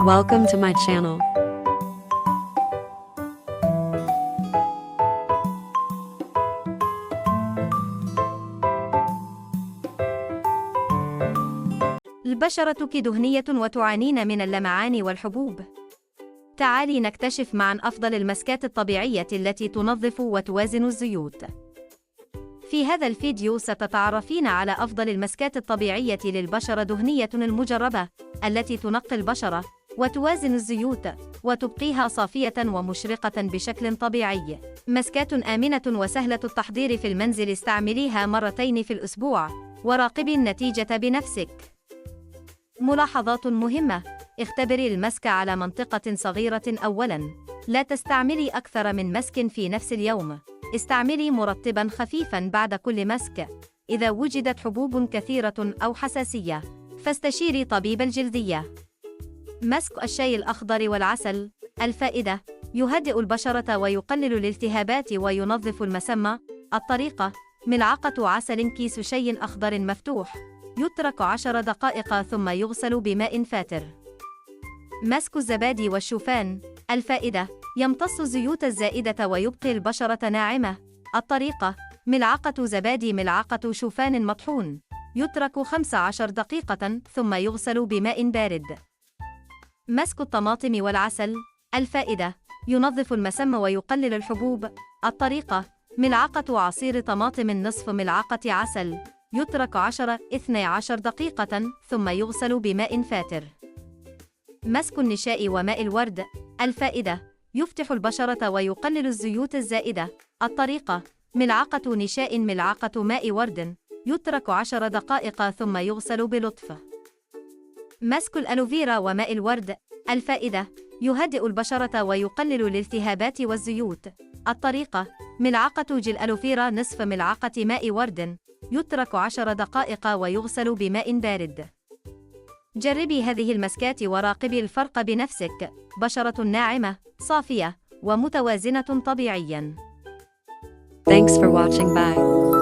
Welcome to my channel. البشرة دهنية وتعانين من اللمعان والحبوب. تعالي نكتشف معا أفضل المسكات الطبيعية التي تنظف وتوازن الزيوت. في هذا الفيديو ستتعرفين على أفضل المسكات الطبيعية للبشرة دهنية المجربة التي تنقي البشرة وتوازن الزيوت وتبقيها صافية ومشرقة بشكل طبيعي. مسكات آمنة وسهلة التحضير في المنزل، استعمليها مرتين في الأسبوع وراقبي النتيجة بنفسك. ملاحظات مهمة: اختبري المسك على منطقة صغيرة أولاً. لا تستعملي أكثر من مسك في نفس اليوم. استعملي مرطباً خفيفاً بعد كل مسك. إذا وجدت حبوب كثيرة أو حساسية، فاستشيري طبيب الجلدية. مسك الشاي الأخضر والعسل. الفائدة: يهدئ البشرة ويقلل الالتهابات وينظف المسام. الطريقة: ملعقة عسل كيس شاي أخضر مفتوح، يترك 10 دقائق ثم يغسل بماء فاتر. مسك الزبادي والشوفان. الفائدة: يمتص الزيوت الزائدة ويبقي البشرة ناعمة. الطريقة: ملعقة زبادي ملعقة شوفان مطحون، يترك 15 دقيقة ثم يغسل بماء بارد. مسك الطماطم والعسل. الفائدة: ينظف المسام ويقلل الحبوب. الطريقة: ملعقة عصير طماطم نصف ملعقة عسل، يترك 10-12 دقيقة ثم يغسل بماء فاتر. مسك النشاء وماء الورد. الفائدة: يفتح البشرة ويقلل الزيوت الزائدة. الطريقة: ملعقة نشاء ملعقة ماء ورد، يترك 10 دقائق ثم يغسل بلطف. مسك الألوفيرا وماء الورد. الفائدة: يهدئ البشرة ويقلل الالتهابات والزيوت. الطريقة: ملعقة جل ألوفيرا نصف ملعقة ماء ورد، يترك 10 دقائق ويغسل بماء بارد. جربي هذه المسكات وراقبي الفرق بنفسك. بشرة ناعمة، صافية، ومتوازنة طبيعياً. Thanks for watching. Bye.